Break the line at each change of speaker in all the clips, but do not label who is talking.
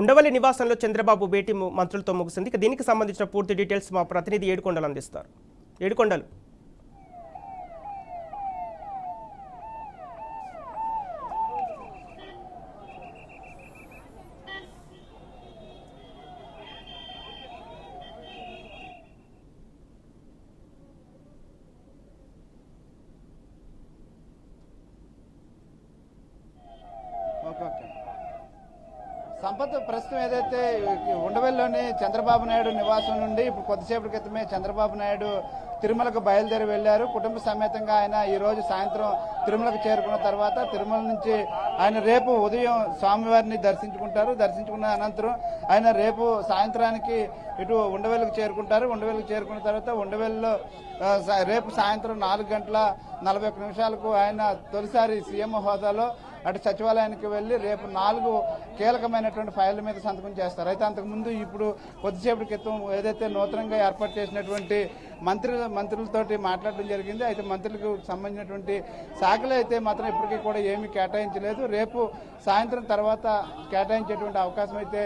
ఉండవల్లి నివాసంలో చంద్రబాబు భేటీ మంత్రులతో ముగిసింది. దీనికి సంబంధించిన పూర్తి డీటెయిల్స్ మా ప్రతినిధి ఏడుకొండలు అందిస్తారు. ఏడుకొండలు.
సంపత్ ప్రస్తుతం ఏదైతే ఉండవల్లిలోని చంద్రబాబు నాయుడు నివాసం నుండి ఇప్పుడు కొద్దిసేపటి క్రితమే చంద్రబాబు నాయుడు తిరుమలకు బయలుదేరి వెళ్లారు. కుటుంబ సమేతంగా ఆయన ఈ రోజు సాయంత్రం తిరుమలకు చేరుకున్న తర్వాత తిరుమల నుంచి ఆయన రేపు ఉదయం స్వామివారిని దర్శించుకుంటారు. దర్శించుకున్న అనంతరం ఆయన రేపు సాయంత్రానికి ఇటు ఉండవల్లికి చేరుకుంటారు. ఉండవల్లికి చేరుకున్న తర్వాత ఉండవల్లిలో రేపు సాయంత్రం 4:41 ఆయన తొలిసారి సీఎం హోదాలో అటు సచివాలయానికి వెళ్లి రేపు 4 కీలకమైనటువంటి ఫైళ్ల మీద సంతకం చేస్తారు. అయితే అంతకుముందు ఇప్పుడు కొద్దిసేపటి క్రితం ఏదైతే నూతనంగా ఏర్పాటు చేసినటువంటి మంత్రులతోటి మాట్లాడడం జరిగింది. అయితే మంత్రులకు సంబంధించినటువంటి శాఖలు అయితే మాత్రం ఇప్పటికీ కూడా ఏమీ కేటాయించలేదు. రేపు సాయంత్రం తర్వాత కేటాయించేటువంటి అవకాశం అయితే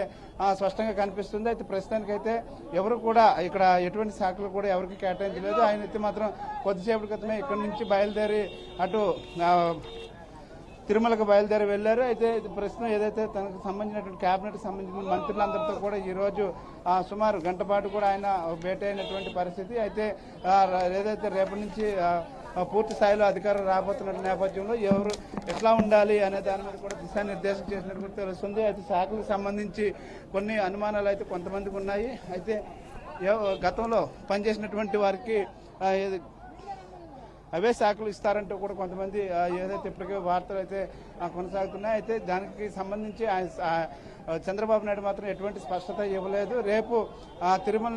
స్పష్టంగా కనిపిస్తుంది. అయితే ప్రస్తుతానికైతే ఎవరు కూడా ఇక్కడ ఎటువంటి శాఖలు కూడా ఎవరికి కేటాయించలేదు. ఆయన అయితే మాత్రం కొద్దిసేపటి క్రితమే ఇక్కడి నుంచి బయలుదేరి అటు తిరుమలకు బయలుదేరి వెళ్లారు. అయితే ప్రస్తుతం ఏదైతే తనకు సంబంధించినటువంటి కేబినెట్కి సంబంధించిన మంత్రులందరితో కూడా ఈ రోజు సుమారు గంట పాటు కూడా ఆయన భేటీ అయినటువంటి పరిస్థితి. అయితే ఏదైతే రేపటి నుంచి పూర్తి స్థాయిలో అధికారం రాబోతున్న నేపథ్యంలో ఎవరు ఎట్లా ఉండాలి అనే దాని మీద కూడా దిశానిర్దేశం చేసినట్టు తెలుస్తుంది. అయితే శాఖలకు సంబంధించి కొన్ని అనుమానాలు అయితే కొంతమందికి ఉన్నాయి. అయితే గతంలో పనిచేసినటువంటి వారికి అవే శాఖలు ఇస్తారంటూ కూడా కొంతమంది ఏదైతే ఇప్పటికే వార్తలు అయితే కొనసాగుతున్నాయి. అయితే దానికి సంబంధించి చంద్రబాబు నాయుడు మాత్రం ఎటువంటి స్పష్టత ఇవ్వలేదు. రేపు తిరుమల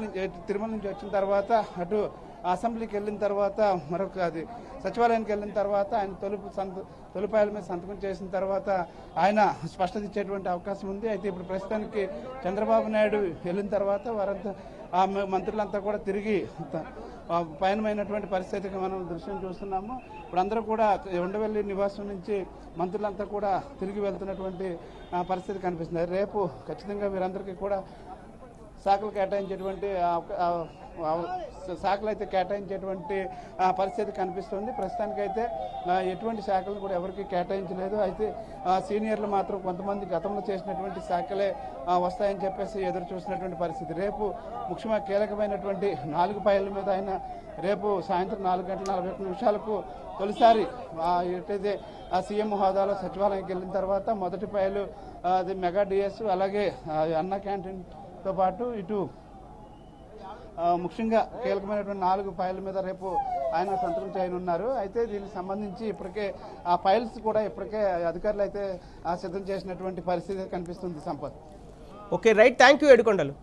నుంచి వచ్చిన తర్వాత అటు అసెంబ్లీకి వెళ్ళిన తర్వాత సచివాలయానికి వెళ్ళిన తర్వాత ఆయన తొలిపాయల మీద సంతకం చేసిన తర్వాత ఆయన స్పష్టత ఇచ్చేటువంటి అవకాశం ఉంది. అయితే ఇప్పుడు ప్రస్తుతానికి చంద్రబాబు నాయుడు వెళ్ళిన తర్వాత వారంతా మంత్రులంతా కూడా తిరిగి పయనమైనటువంటి పరిస్థితికి మనం దృశ్యం చూస్తున్నాము. ఇప్పుడు అందరూ కూడా ఉండవల్లి నివాసం నుంచి మంత్రులంతా కూడా తిరిగి వెళ్తున్నటువంటి పరిస్థితి కనిపిస్తుంది. రేపు ఖచ్చితంగా వీరందరికీ కూడా శాఖలు కేటాయించేటువంటి పరిస్థితి కనిపిస్తుంది. ప్రస్తుతానికైతే ఎటువంటి శాఖలు కూడా ఎవరికి కేటాయించలేదు. అయితే సీనియర్లు మాత్రం కొంతమంది గతంలో చేసినటువంటి శాఖలే వస్తాయని చెప్పేసి ఎదురు చూసినటువంటి పరిస్థితి. రేపు ముఖ్యంగా కీలకమైనటువంటి 4 ఫైళ్ల మీద ఆయన రేపు సాయంత్రం 4:41 తొలిసారి ఎటైతే సీఎం హోదాలో సచివాలయానికి వెళ్ళిన తర్వాత మొదటి ఫైలు అది మెగా డిఎస్ అలాగే అన్న క్యాంటీన్తో పాటు ఇటు ముఖ్యంగా కీలకమైనటువంటి 4 ఫైళ్ల మీద రేపు ఆయన సంతకం చేయనున్నారు. అయితే దీనికి సంబంధించి ఇప్పటికే ఆ ఫైల్స్ కూడా ఇప్పటికే అధికారులు అయితే సిద్ధం చేసినటువంటి పరిస్థితి కనిపిస్తుంది. Sampath.
Okay right, thank you Yedukondalu.